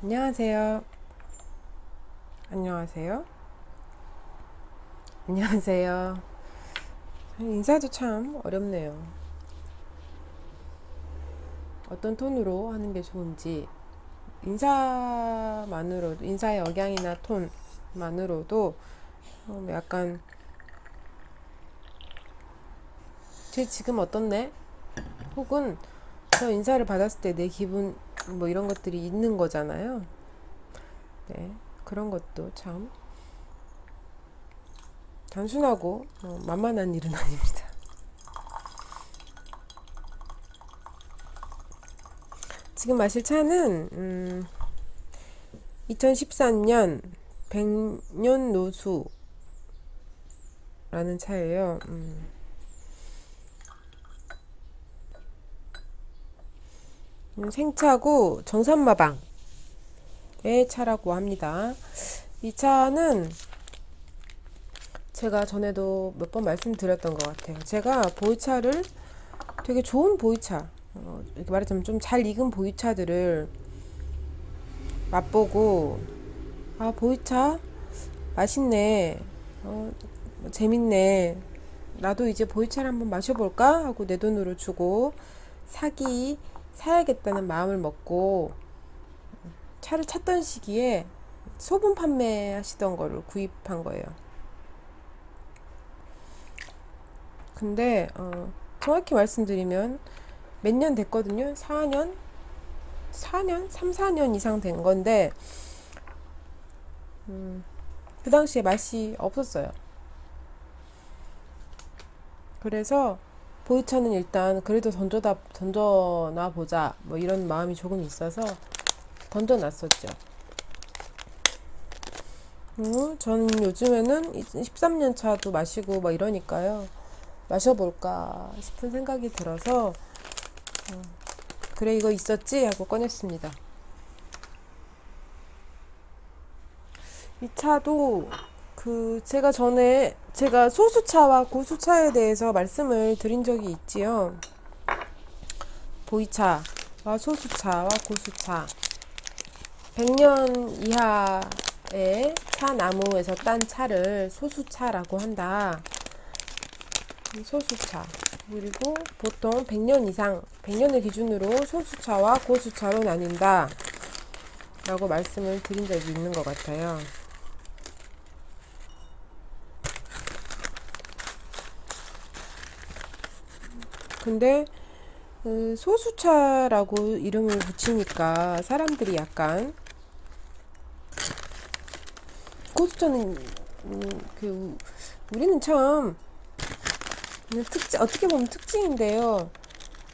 안녕하세요. 안녕하세요. 안녕하세요. 인사도 참 어렵네요. 어떤 톤으로 하는 게 좋은지, 인사만으로도, 인사의 억양이나 톤만으로도 약간, 쟤 지금 어떻네? 혹은 저 인사를 받았을 때 내 기분, 뭐 이런 것들이 있는 거잖아요. 네. 그런 것도 참 단순하고 만만한 일은 아닙니다. 지금 마실 차는 2014년 백년노수라는 차예요. 생차고 정산마방의 차라고 합니다. 이 차는 제가 전에도 몇 번 말씀드렸던 것 같아요. 제가 보이차를 되게 좋은 보이차, 이렇게 말하자면 좀 잘 익은 보이차들을 맛보고, 아, 보이차 맛있네, 재밌네, 나도 이제 보이차를 한번 마셔볼까 하고 내 돈으로 주고 사야겠다는 마음을 먹고 차를 찾던 시기에 소분 판매하시던 거를 구입한 거예요. 근데 정확히 말씀드리면 몇 년 됐거든요. 4년? 3, 4년 이상 된 건데 그 당시에 맛이 없었어요. 그래서 보이차는 일단 그래도 던져놔 보자 뭐 이런 마음이 조금 있어서 던져놨었죠. 저는 요즘에는 13년 차도 마시고 막 이러니까요. 마셔볼까 싶은 생각이 들어서 그래 이거 있었지 하고 꺼냈습니다. 이 차도 제가 소수차와 고수차에 대해서 말씀을 드린 적이 있지요. 보이차와 소수차와 고수차 100년 이하의 차 나무에서 딴 차를 소수차라고 한다. 소수차. 그리고 보통 100년 이상, 100년을 기준으로 소수차와 고수차로 나뉜다. 라고 말씀을 드린 적이 있는 것 같아요. 근데 소수차라고 이름을 붙이니까 사람들이 약간 고수차는 우리는 참 어떻게 보면 특징인데요.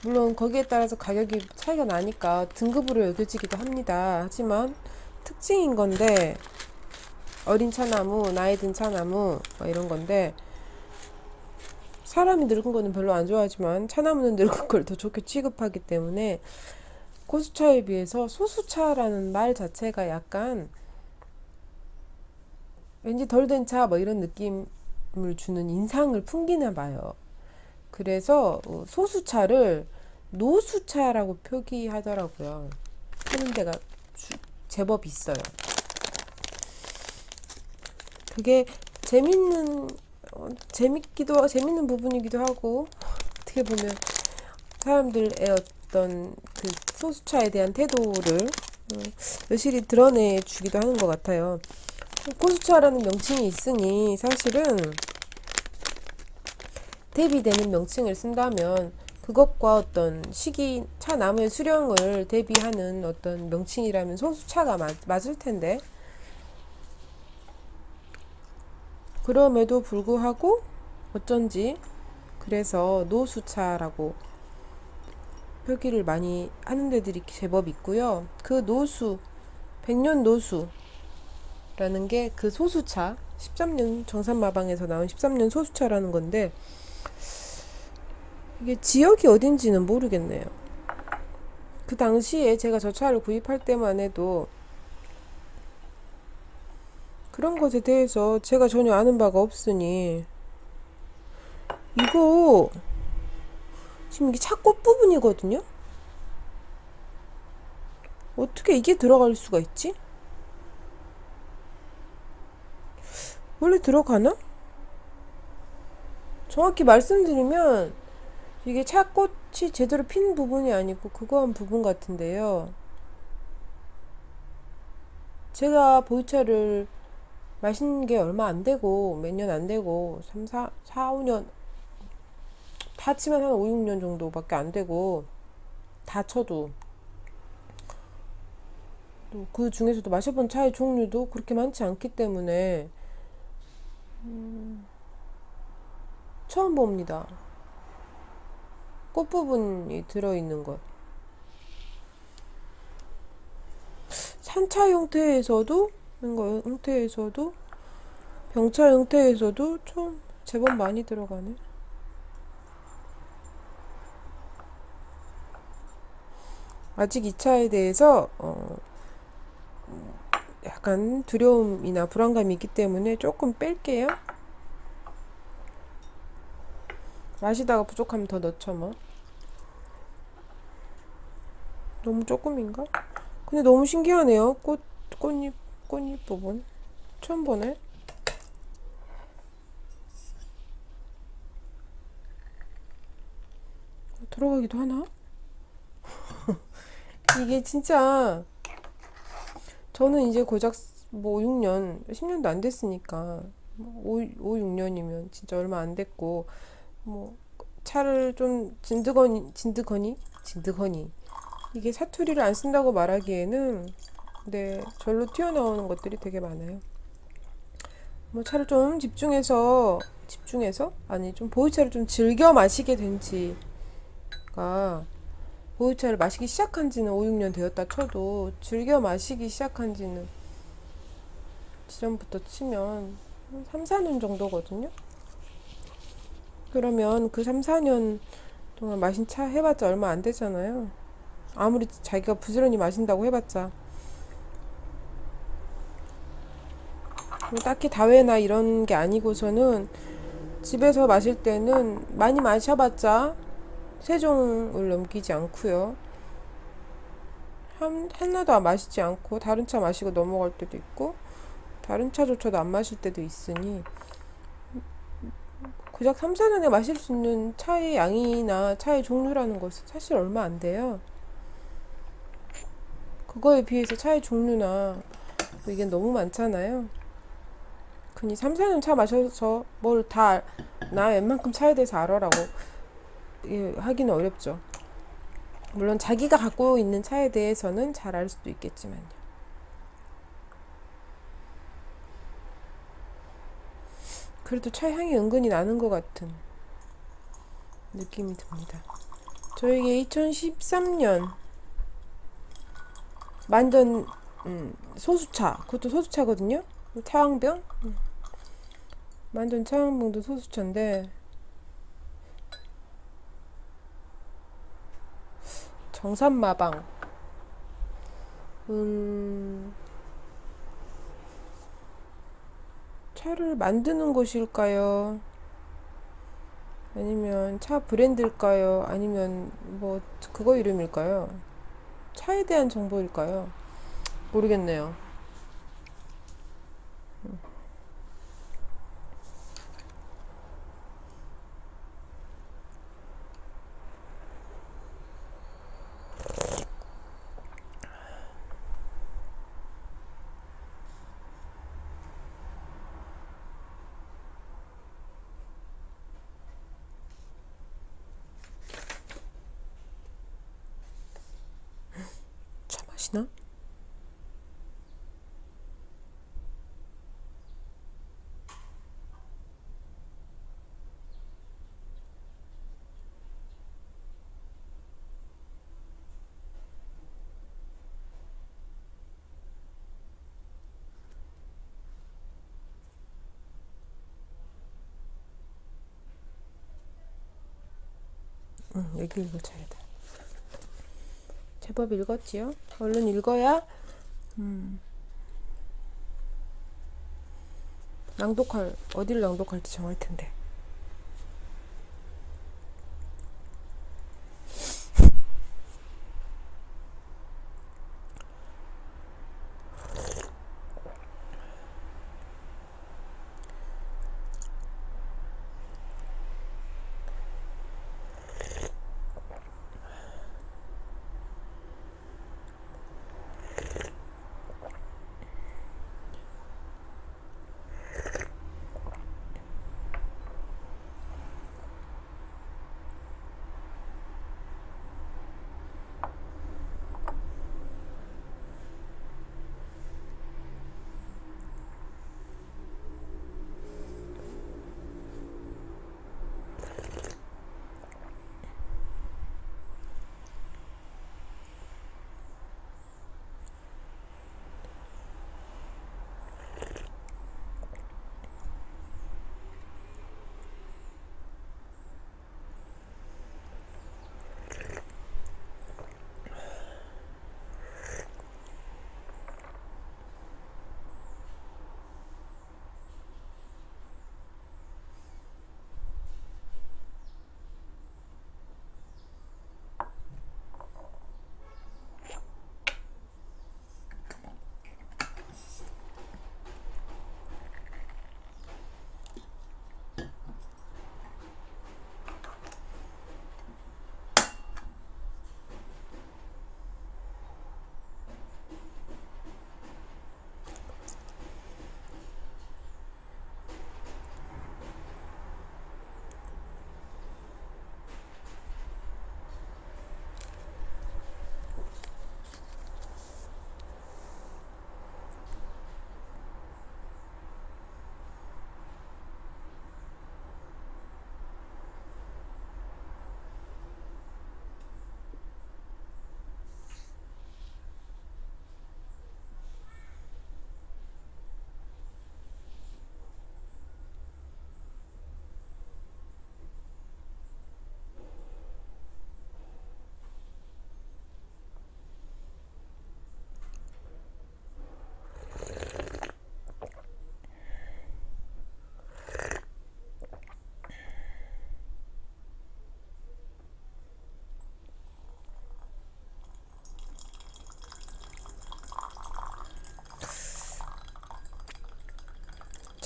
물론 거기에 따라서 가격이 차이가 나니까 등급으로 여겨지기도 합니다. 하지만 특징인 건데 어린 차나무, 나이 든 차나무 뭐 이런 건데 사람이 늙은 거는 별로 안 좋아하지만 차나무는 늙은 걸 더 좋게 취급하기 때문에 고수차에 비해서 소수차라는 말 자체가 약간 왠지 덜 된 차 뭐 이런 느낌을 주는 인상을 풍기나 봐요. 그래서 소수차를 노수차라고 표기하더라고요. 하는 데가 제법 있어요. 그게 재밌는 부분이기도 하고, 어떻게 보면 사람들의 어떤 그 소수차에 대한 태도를 여실히 드러내 주기도 하는 것 같아요. 고수차라는 명칭이 있으니 사실은 대비되는 명칭을 쓴다면 그것과 어떤 시기, 차 나무의 수령을 대비하는 어떤 명칭이라면 소수차가 맞을 텐데, 그럼에도 불구하고 어쩐지 그래서 노수차라고 표기를 많이 하는 데들이 제법 있고요. 그 노수, 백년 노수라는 게 그 소수차, 13년 정산마방에서 나온 13년 소수차라는 건데, 이게 지역이 어딘지는 모르겠네요. 그 당시에 제가 저 차를 구입할 때만 해도 그런 것에 대해서 제가 전혀 아는 바가 없으니, 이거 지금 이게 차 끝부분이거든요. 어떻게 이게 들어갈 수가 있지? 원래 들어가나? 정확히 말씀드리면 이게 차꽃이 제대로 핀 부분이 아니고 그거 한 부분 같은데요. 제가 보이차를 마신 게 얼마 안 되고 몇 년 안 되고 3, 4, 5년 다 치면 한 5, 6년 정도밖에 안 되고 다 쳐도 또 그 중에서도 마셔본 차의 종류도 그렇게 많지 않기 때문에 처음 봅니다. 꽃 부분이 들어있는 것. 산차 형태에서도 이거 형태에서도 병차 형태에서도 좀 제법 많이 들어가네. 아직 이 차에 대해서 약간 두려움이나 불안감이 있기 때문에 조금 뺄게요. 마시다가 부족하면 더 넣죠 뭐. 너무 조금인가? 근데 너무 신기하네요. 꽃잎 부분 처음 보네. 들어가기도 하나? 이게 진짜 저는 이제 고작 뭐 6년, 10년도 안 됐으니까 5, 6년이면 진짜 얼마 안 됐고 뭐 차를 좀 진드거니 이게 사투리를 안 쓴다고 말하기에는 네 절로 튀어나오는 것들이 되게 많아요. 뭐 차를 좀 집중해서 아니 좀 보이차를 좀 즐겨 마시게 된 지가 보이차를 마시기 시작한 지는 5, 6년 되었다 쳐도 즐겨 마시기 시작한 지는 지점부터 치면 3, 4년 정도거든요. 그러면 그 3, 4년 동안 마신 차 해봤자 얼마 안 되잖아요. 아무리 자기가 부지런히 마신다고 해봤자 뭐 딱히 다회나 이런 게 아니고서는 집에서 마실 때는 많이 마셔봤자 세 종을 넘기지 않고요. 하나도 마시지 않고 다른 차 마시고 넘어갈 때도 있고 다른 차조차도 안 마실 때도 있으니 고작 3, 4년에 마실 수 있는 차의 양이나 차의 종류라는 것은 사실 얼마 안 돼요. 그거에 비해서 차의 종류나 뭐 이게 너무 많잖아요. 괜히 3, 4년 차 마셔서 뭘 다 나 웬만큼 차에 대해서 알아라고 하기는 어렵죠. 물론 자기가 갖고 있는 차에 대해서는 잘 알 수도 있겠지만요. 그래도 차 향이 은근히 나는 것 같은 느낌이 듭니다. 저에게 2013년 완전 소수차, 그것도 소수차거든요. 차왕병, 완전 차왕병도 소수차인데 정산마방 차를 만드는 곳일까요? 아니면 차 브랜드일까요? 아니면 뭐 그거 이름일까요? 차에 대한 정보일까요? 모르겠네요. 차 마시나? 여기 읽어줘야 돼. 제법 읽었지요? 얼른 읽어야 어디를 낭독할지 정할 텐데.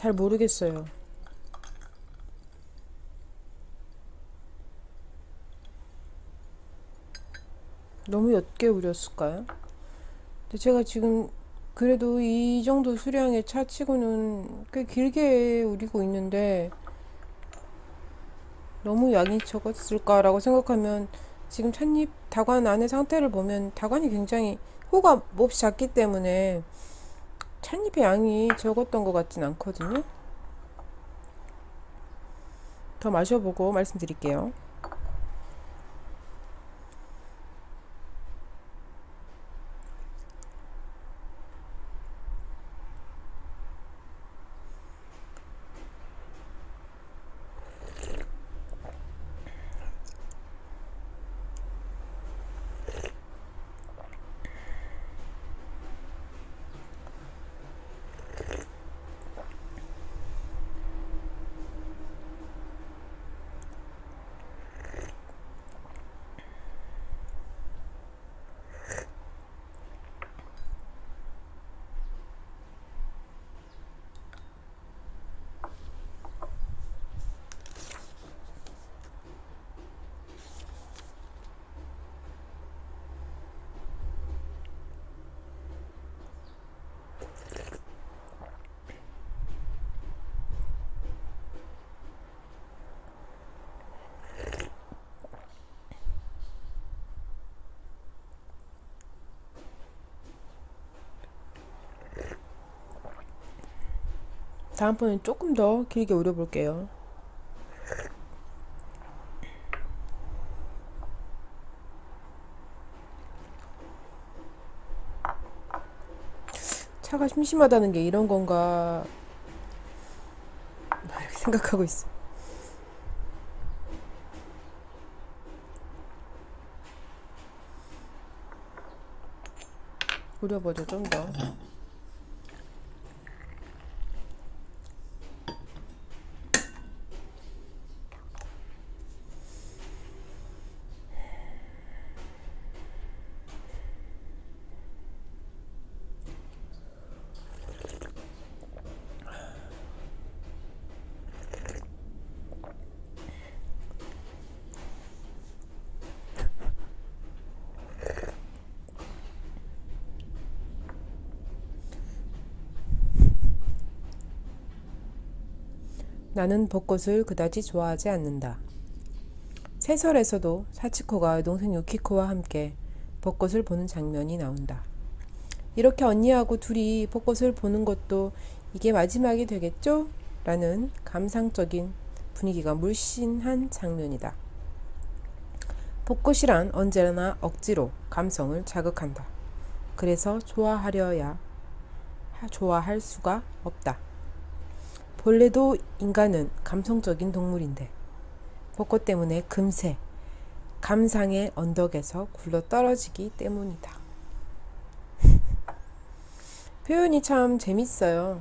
잘 모르겠어요. 너무 옅게 우렸을까요? 근데 제가 지금 그래도 이 정도 수량의 차 치고는 꽤 길게 우리고 있는데 너무 양이 적었을까라고 생각하면 지금 찻잎 다관 안의 상태를 보면 다관이 굉장히 호가 몹시 작기 때문에 찻잎의 양이 적었던 것 같진 않거든요. 더 마셔보고 말씀드릴게요. 다음번엔 조금 더 길게 우려볼게요. 차가 심심하다는 게 이런 건가 이렇게 생각하고 있어. 우려보죠, 좀 더. 나는 벚꽃을 그다지 좋아하지 않는다. 세설에서도 사치코가 동생 유키코와 함께 벚꽃을 보는 장면이 나온다. 이렇게 언니하고 둘이 벚꽃을 보는 것도 이게 마지막이 되겠죠? 라는 감상적인 분위기가 물씬한 장면이다. 벚꽃이란 언제나 억지로 감성을 자극한다. 그래서 좋아할 수가 없다. 본래도 인간은 감성적인 동물인데 벚꽃 때문에 금세 감상의 언덕에서 굴러 떨어지기 때문이다. 표현이 참 재밌어요.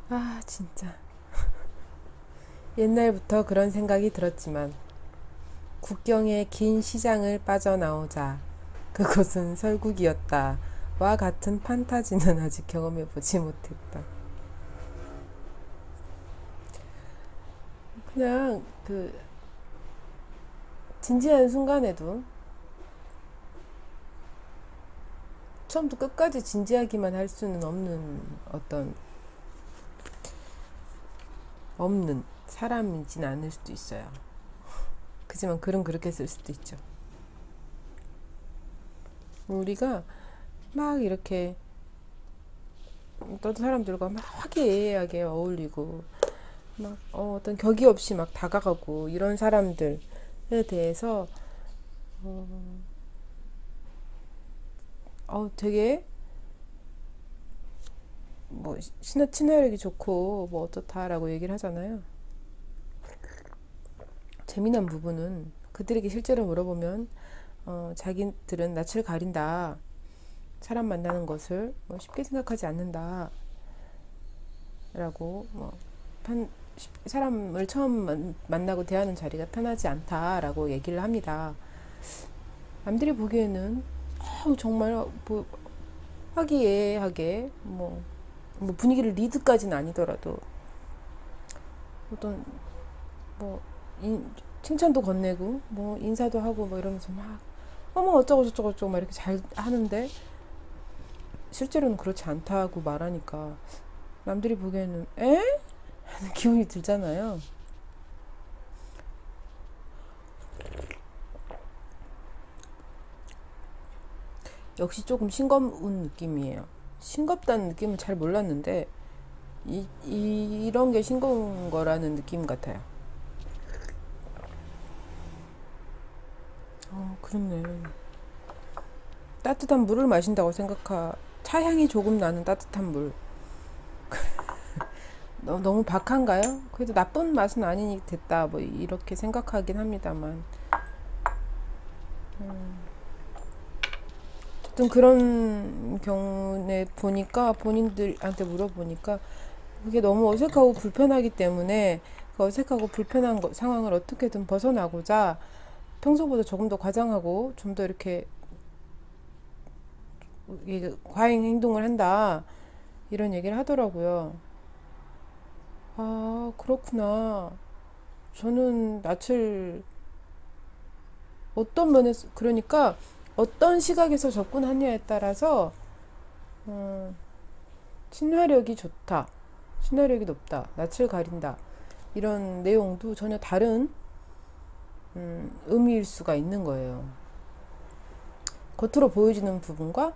아, 진짜. 옛날부터 그런 생각이 들었지만 국경의 긴 시장을 빠져나오자 그곳은 설국이었다. 와 같은 판타지는 아직 경험해보지 못했다. 그냥 그 진지한 순간에도 처음부터 끝까지 진지하기만 할 수는 없는 사람이진 않을 수도 있어요. 그지만 글은 그렇게 쓸 수도 있죠. 우리가 막 이렇게 어떤 사람들과 막 화기애애하게 어울리고 막 어떤 격이 없이 막 다가가고 이런 사람들에 대해서 되게 뭐 친화력이 좋고 뭐 어떻다라고 얘기를 하잖아요. 재미난 부분은 그들에게 실제로 물어보면 자기들은 낯을 가린다. 사람 만나는 것을 뭐 쉽게 생각하지 않는다. 라고 사람을 처음 만나고 대하는 자리가 편하지 않다라고 얘기를 합니다. 남들이 보기에는 정말 뭐 화기애애하게 뭐 분위기를 리드까지는 아니더라도 어떤 뭐 칭찬도 건네고 뭐 인사도 하고 뭐 이러면서 막 어머 어쩌고 저쩌고 저쩌고 막 이렇게 잘 하는데 실제로는 그렇지 않다고 말하니까 남들이 보기에는 에? 하는 기분이 들잖아요. 역시 조금 싱거운 느낌이에요. 싱겁다는 느낌은 잘 몰랐는데 이런 게 싱거운 거라는 느낌 같아요. 그렇네. 따뜻한 물을 마신다고 차향이 조금 나는 따뜻한 물. 너무 박한가요? 그래도 나쁜 맛은 아니니 됐다. 뭐 이렇게 생각하긴 합니다만. 어쨌든 그런 경우에 보니까 본인들한테 물어보니까 그게 너무 어색하고 불편하기 때문에 그 어색하고 불편한 상황을 어떻게든 벗어나고자 평소보다 조금 더 과장하고 좀 더 이렇게 과잉 행동을 한다. 이런 얘기를 하더라고요. 아, 그렇구나. 저는 낯을 어떤 면에서, 그러니까 어떤 시각에서 접근하냐에 따라서, 친화력이 좋다. 친화력이 높다. 낯을 가린다. 이런 내용도 전혀 다른, 의미일 수가 있는 거예요. 겉으로 보여지는 부분과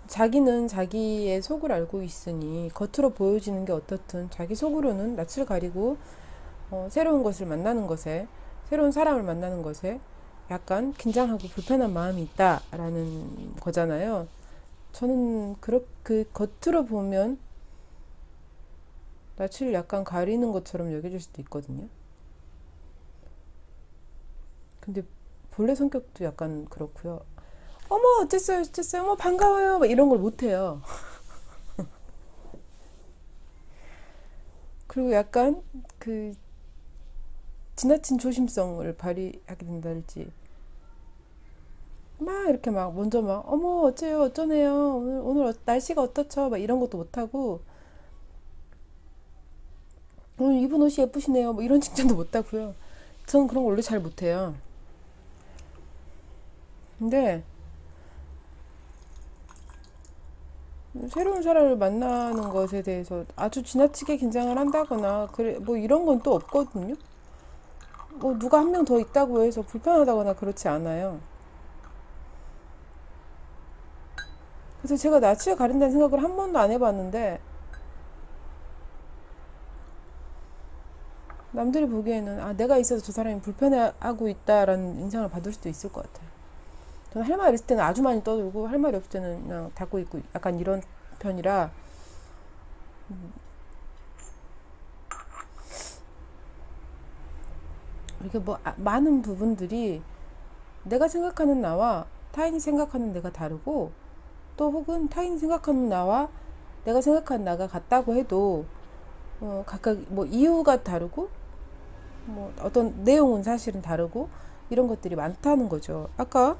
자기는 자기의 속을 알고 있으니 겉으로 보여지는 게 어떻든 자기 속으로는 낯을 가리고 새로운 것을 만나는 것에 새로운 사람을 만나는 것에 약간 긴장하고 불편한 마음이 있다라는 거잖아요. 저는 그 겉으로 보면 낯을 약간 가리는 것처럼 여겨질 수도 있거든요. 근데 본래 성격도 약간 그렇고요. 어머 어쨌어요 어쨌어요 어머 반가워요 막 이런 걸 못해요. 그리고 약간 그 지나친 조심성을 발휘하게 된다든지 막 이렇게 막 먼저 막 어머 어째요 어쩌네요 오늘 날씨가 어떻죠 막 이런 것도 못하고 오늘 입은 옷이 예쁘시네요 뭐 이런 칭찬도 못하고요. 전 그런 걸 원래 잘 못해요. 근데 새로운 사람을 만나는 것에 대해서 아주 지나치게 긴장을 한다거나 그래 뭐 이런 건 또 없거든요. 뭐 누가 한 명 더 있다고 해서 불편하다거나 그렇지 않아요. 그래서 제가 낯을 가린다는 생각을 한 번도 안 해봤는데 남들이 보기에는 아 내가 있어서 저 사람이 불편해하고 있다라는 인상을 받을 수도 있을 것 같아요. 저는 할 말 있을 때는 아주 많이 떠들고 할 말이 없을 때는 그냥 닫고 있고 약간 이런 편이라 이렇게 뭐 많은 부분들이 내가 생각하는 나와 타인이 생각하는 내가 다르고 또 혹은 타인이 생각하는 나와 내가 생각하는 나가 같다고 해도 각각 뭐 이유가 다르고 뭐 어떤 내용은 사실은 다르고 이런 것들이 많다는 거죠. 아까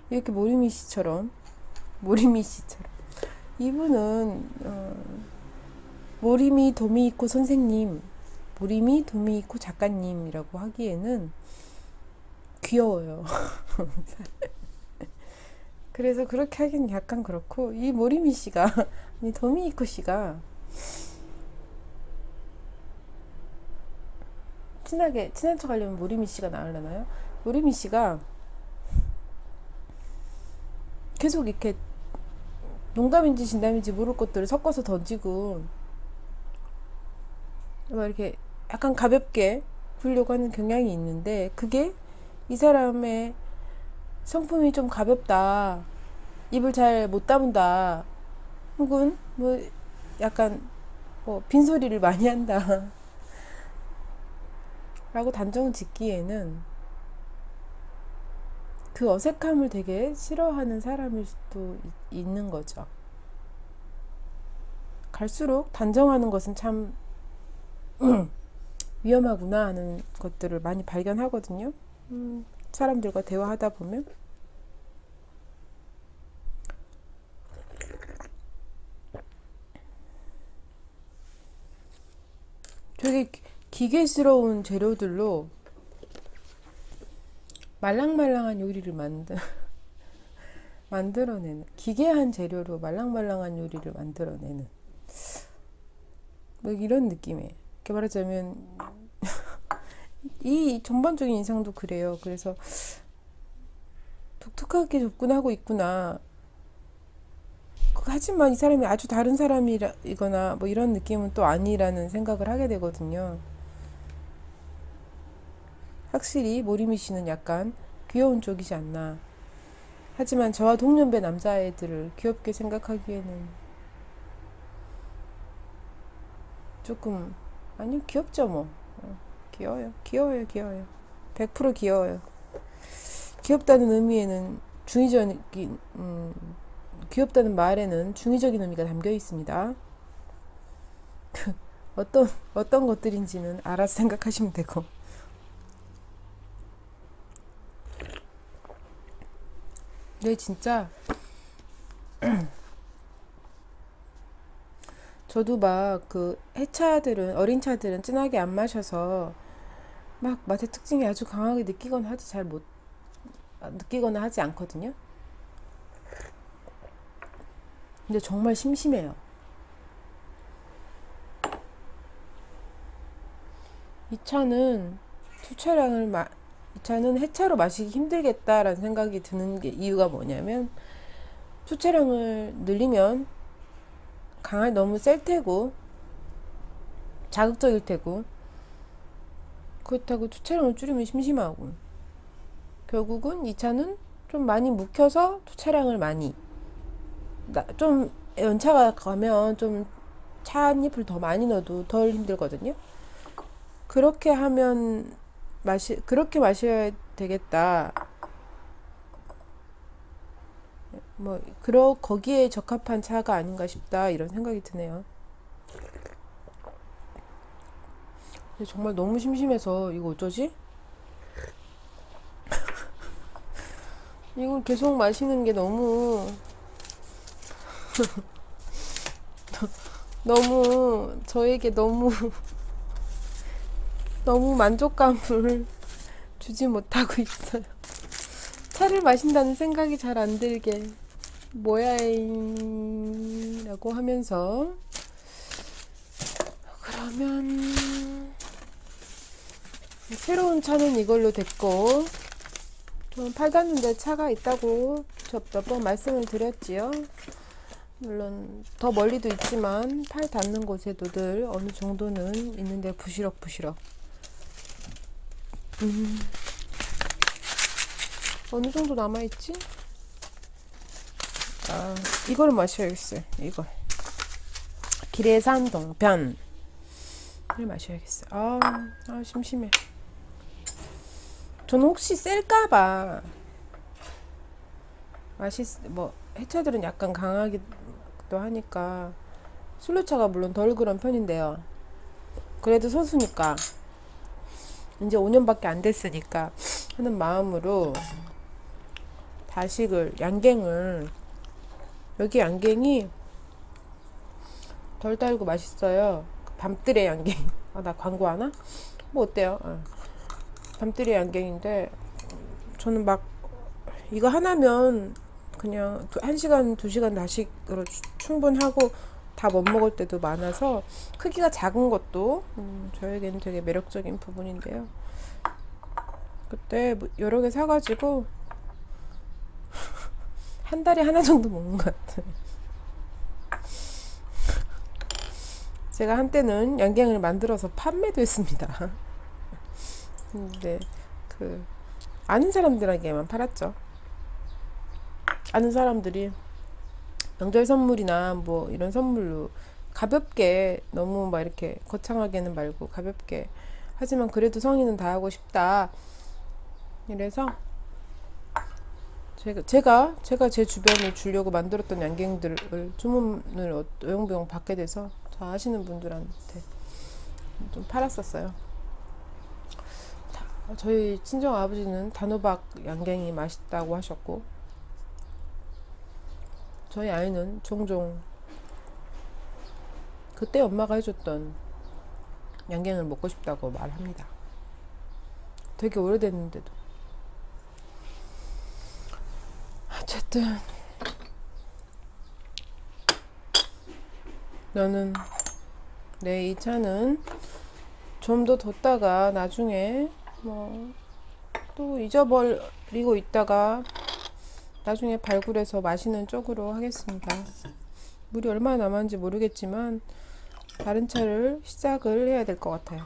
이렇게 모리미 씨처럼 이분은 모리미 도미히코 선생님, 모리미 도미히코 작가님이라고 하기에는 귀여워요. 그래서 그렇게 하긴 약간 그렇고 이 모리미 씨가 아니 도미히코 씨가 친한 척 하려면 모리미 씨가 나으려나요? 모리미 씨가 계속 이렇게 농담인지 진담인지 모를 것들을 섞어서 던지고 막 이렇게 약간 가볍게 부르려고 하는 경향이 있는데, 그게 이 사람의 성품이 좀 가볍다, 입을 잘 못 다문다, 혹은 뭐 약간 뭐 빈소리를 많이 한다 라고 단정을 짓기에는 그 어색함을 되게 싫어하는 사람일 수도 있는 거죠. 갈수록 단정하는 것은 참 위험하구나 하는 것들을 많이 발견하거든요. 사람들과 대화하다 보면. 되게 기계스러운 재료들로 말랑말랑한 요리를 만들어내는, 기괴한 재료로 말랑말랑한 요리를 만들어내는 뭐 이런 느낌이에요. 이렇게 말하자면 이 전반적인 인상도 그래요. 그래서 독특하게 접근하고 있구나. 하지만 이 사람이 아주 다른 사람이거나 뭐 이런 느낌은 또 아니라는 생각을 하게 되거든요. 확실히 모리미 씨는 약간 귀여운 쪽이지 않나. 하지만 저와 동년배 남자애들을 귀엽게 생각하기에는 조금, 아니요, 귀엽죠 뭐. 귀여워요. 100% 귀여워요. 귀엽다는 의미에는 중의적인, 귀엽다는 말에는 중의적인 의미가 담겨 있습니다. 어떤 것들인지는 알아서 생각하시면 되고. 네, 진짜 저도 막 그 어린 차들은 진하게 안 마셔서 막 맛의 특징이 아주 강하게 느끼거나 하지 않거든요. 근데 정말 심심해요. 이 차는 이 차는 해차로 마시기 힘들겠다라는 생각이 드는 이유가 뭐냐면, 투차량을 늘리면 너무 셀 테고 자극적일 테고, 그렇다고 투차량을 줄이면 심심하고, 결국은 이 차는 좀 많이 묵혀서 투차량을 많이, 좀 연차가 가면 좀 차 한 입을 더 많이 넣어도 덜 힘들거든요. 그렇게 마셔야 되겠다. 뭐 거기에 적합한 차가 아닌가 싶다, 이런 생각이 드네요. 근데 정말 너무 심심해서 이거 어쩌지? 이걸 계속 마시는 게 너무 저에게 너무 만족감을 주지 못하고 있어요. 차를 마신다는 생각이 잘 안 들게, 뭐야잉 라고 하면서. 그러면 새로운 차는 이걸로 됐고, 좀 팔았는데 차가 있다고 몇 번 말씀을 드렸지요. 물론 더 멀리도 있지만 팔 닿는 곳에도 늘 어느 정도는 있는데 부시럭부시럭. 어느 정도 남아있지? 이걸 마셔야겠어요. 이걸 기레산 동편을 마셔야겠어요. 심심해. 저는 혹시 셀까봐, 해차들은 약간 강하기도 하니까, 술래차가 물론 덜 그런 편인데요. 그래도 소수니까, 이제 5년밖에 안 됐으니까 하는 마음으로 양갱을, 여기 양갱이 덜 달고 맛있어요. 밤뜰의 양갱. 나 광고하나? 뭐 어때요? 밤뜰의 양갱인데, 저는 막 이거 하나면 그냥 1시간 2시간 다식으로 충분하고, 다 못 먹을 때도 많아서 크기가 작은 것도 저에게는 되게 매력적인 부분인데요. 그때 뭐 여러 개 사가지고 한 달에 하나 정도 먹는 것 같아요. 제가 한때는 양갱을 만들어서 판매도 했습니다. 근데 그 아는 사람들에게만 팔았죠. 아는 사람들이 명절 선물이나 뭐 이런 선물로 가볍게, 너무 막 이렇게 거창하게는 말고 가볍게, 하지만 그래도 성의는 다하고 싶다, 이래서 제가 제 주변에 주려고 만들었던 양갱들을 주문을 어용부용 받게 돼서 저 아시는 분들한테 좀 팔았었어요. 저희 친정 아버지는 단호박 양갱이 맛있다고 하셨고, 저희 아이는 종종 그때 엄마가 해줬던 양갱을 먹고 싶다고 말합니다. 되게 오래됐는데도. 어쨌든 너는 내 이 차는 좀 더 뒀다가 나중에 뭐 또 잊어버리고 있다가 나중에 발굴해서 마시는 쪽으로 하겠습니다. 물이 얼마나 남았는지 모르겠지만 다른 차를 시작을 해야 될 것 같아요.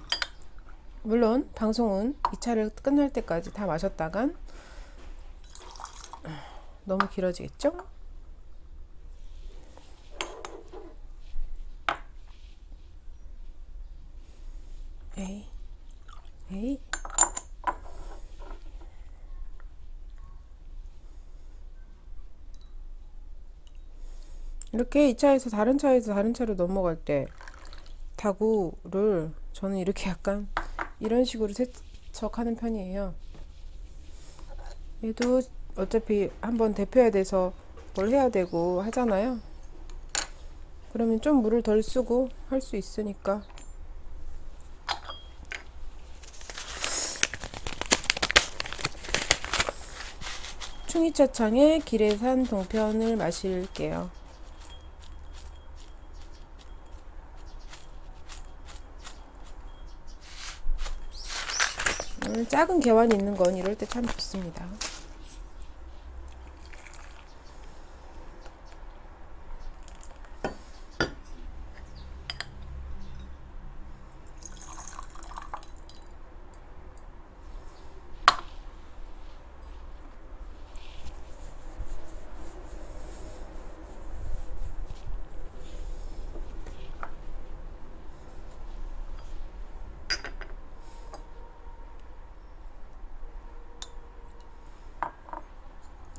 물론 방송은 이 차를 끝날 때까지 다 마셨다간 너무 길어지겠죠? 에이, 에이. 이렇게 이 차에서 다른 차에서 다른 차로 넘어갈 때 다구를 저는 이렇게 약간 이런 식으로 세척하는 편이에요. 얘도 어차피 한번 데펴야 돼서 뭘 해야 되고 하잖아요. 그러면 좀 물을 덜 쓰고 할 수 있으니까. 충이차창의 기레산 동편을 마실게요. 작은 개완이 있는 건 이럴 때 참 좋습니다.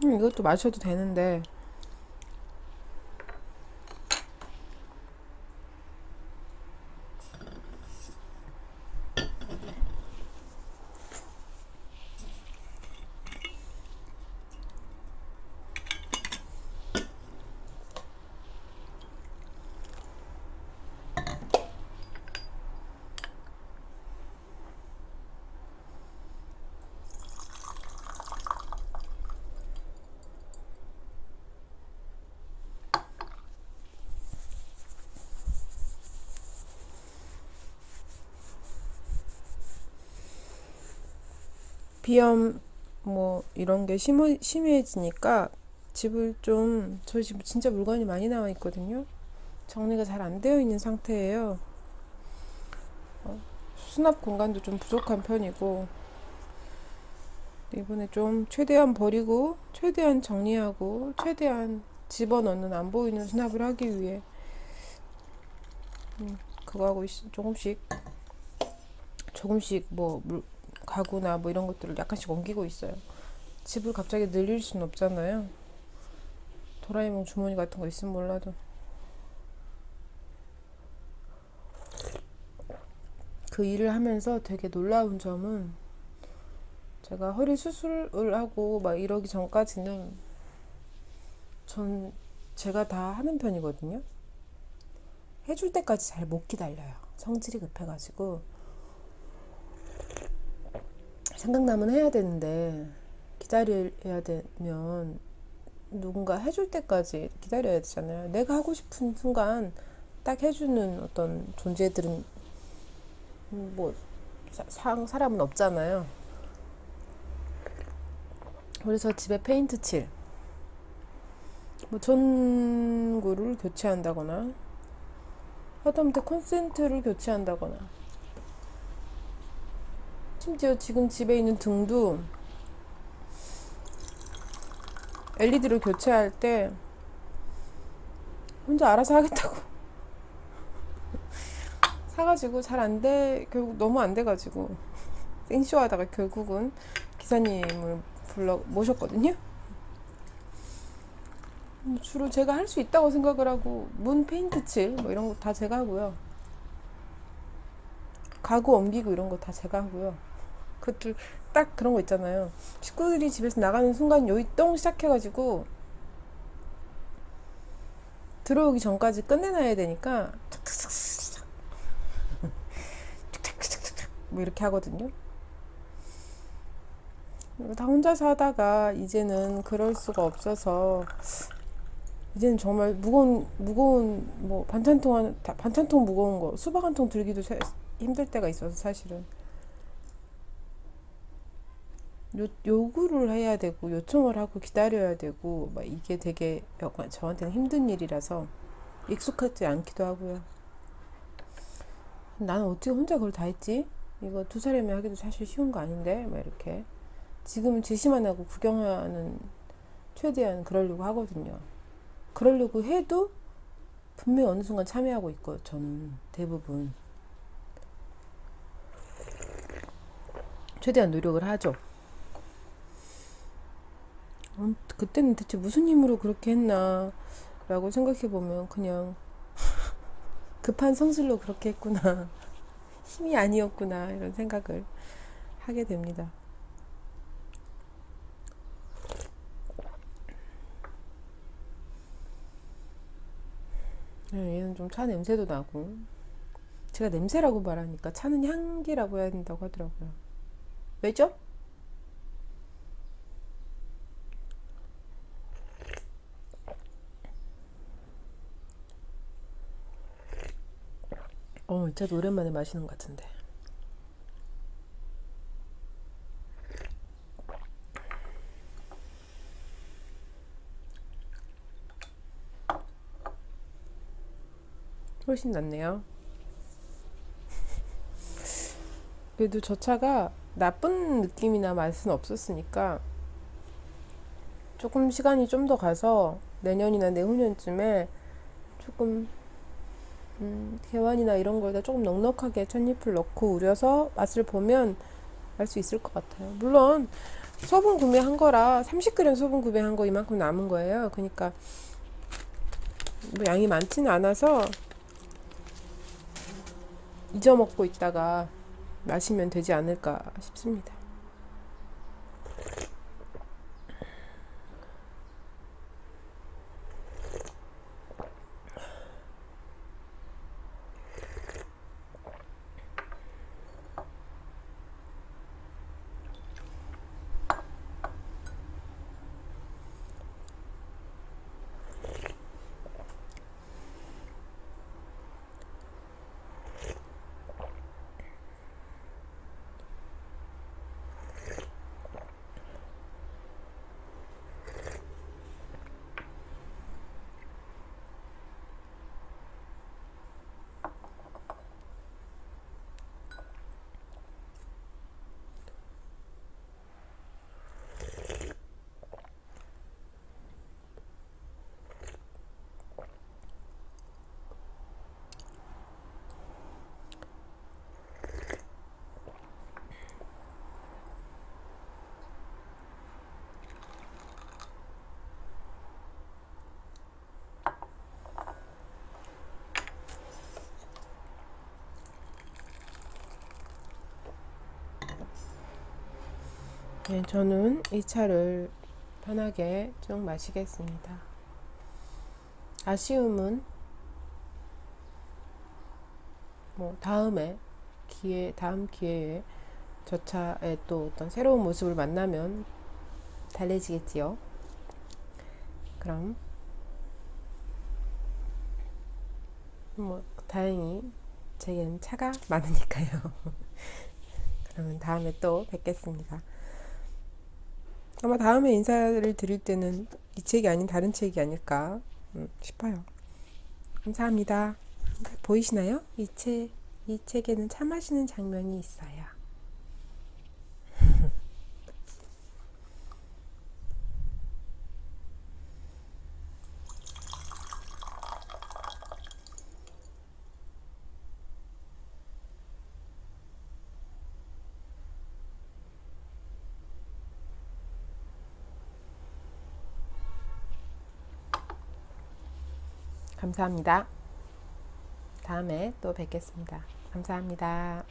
이것도 마셔도 되는데 비염 뭐 이런 게 심해지니까 집을 좀, 저희 집 진짜 물건이 많이 나와 있거든요. 정리가 잘 안 되어 있는 상태예요. 수납 공간도 좀 부족한 편이고, 이번에 좀 최대한 버리고 최대한 정리하고 최대한 집어넣는 안 보이는 수납을 하기 위해 그거 하고 조금씩 뭐 가구나 뭐 이런 것들을 약간씩 옮기고 있어요. 집을 갑자기 늘릴 수는 없잖아요. 도라에몽 주머니 같은 거 있으면 몰라도. 그 일을 하면서 되게 놀라운 점은, 제가 허리 수술을 하고 막 이러기 전까지는 제가 다 하는 편이거든요. 해줄 때까지 잘 못 기다려요. 성질이 급해가지고. 생각나면 해야 되는데 기다려야 되면 누군가 해줄 때까지 기다려야 되잖아요. 내가 하고 싶은 순간 딱 해주는 어떤 존재들은 뭐 사람은 없잖아요. 그래서 집에 페인트 칠, 뭐 전구를 교체한다거나 하다못해 콘센트를 교체한다거나, 심지어 지금 집에 있는 등도 LED를 교체할 때 혼자 알아서 하겠다고 사가지고 잘 안 돼, 결국 너무 안 돼가지고 생쇼하다가 결국은 기사님을 모셨거든요. 주로 제가 할 수 있다고 생각을 하고, 문 페인트 칠 뭐 이런 거 다 제가 하고요. 가구 옮기고 이런 거 다 제가 하고요. 그것들 딱 그런 거 있잖아요. 식구들이 집에서 나가는 순간 요이 똥 시작해가지고 들어오기 전까지 끝내놔야 되니까 착착착착 뭐 이렇게 하거든요. 다 혼자서 하다가 이제는 그럴 수가 없어서, 이제는 정말 무거운 뭐 반찬통 무거운 거 수박 한 통 들기도 힘들 때가 있어서, 사실은 요구를 해야 되고 요청을 하고 기다려야 되고 막 이게 되게 약간 저한테는 힘든 일이라서 익숙하지 않기도 하고요. 나는 어떻게 혼자 그걸 다 했지? 이거 두 사람이 하기도 사실 쉬운 거 아닌데 막 이렇게 지금 지시만 하고 구경하는, 최대한 그러려고 하거든요. 그러려고 해도 분명히 어느 순간 참여하고 있고, 저는 대부분 최대한 노력을 하죠. 그때는 대체 무슨 힘으로 그렇게 했나 라고 생각해보면 그냥 급한 성질로 그렇게 했구나, 힘이 아니었구나, 이런 생각을 하게 됩니다. 얘는 좀 차 냄새도 나고, 제가 냄새라고 말하니까 차는 향기라고 해야 된다고 하더라고요. 왜죠? 진짜 오랜만에 마시는 것 같은데. 훨씬 낫네요. 그래도 저 차가 나쁜 느낌이나 맛은 없었으니까 조금 시간이 좀 더 가서 내년이나 내후년쯤에 조금 개완이나 이런 거에다 조금 넉넉하게 찻잎을 넣고 우려서 맛을 보면 알 수 있을 것 같아요. 물론 소분 구매한 거라 30g 소분 구매한 거 이만큼 남은 거예요. 그러니까 뭐 양이 많지는 않아서 잊어먹고 있다가 마시면 되지 않을까 싶습니다. 네, 저는 이 차를 편하게 쭉 마시겠습니다. 아쉬움은 뭐 다음 기회에 저 차의 또 어떤 새로운 모습을 만나면 달래지겠지요. 그럼 뭐 다행히 제겐 차가 많으니까요. 그러면 다음에 또 뵙겠습니다. 아마 다음에 인사를 드릴 때는 이 책이 아닌 다른 책이 아닐까 싶어요. 감사합니다. 보이시나요? 이 책에는 차 마시는 장면이 있어요. 감사합니다. 다음에 또 뵙겠습니다. 감사합니다.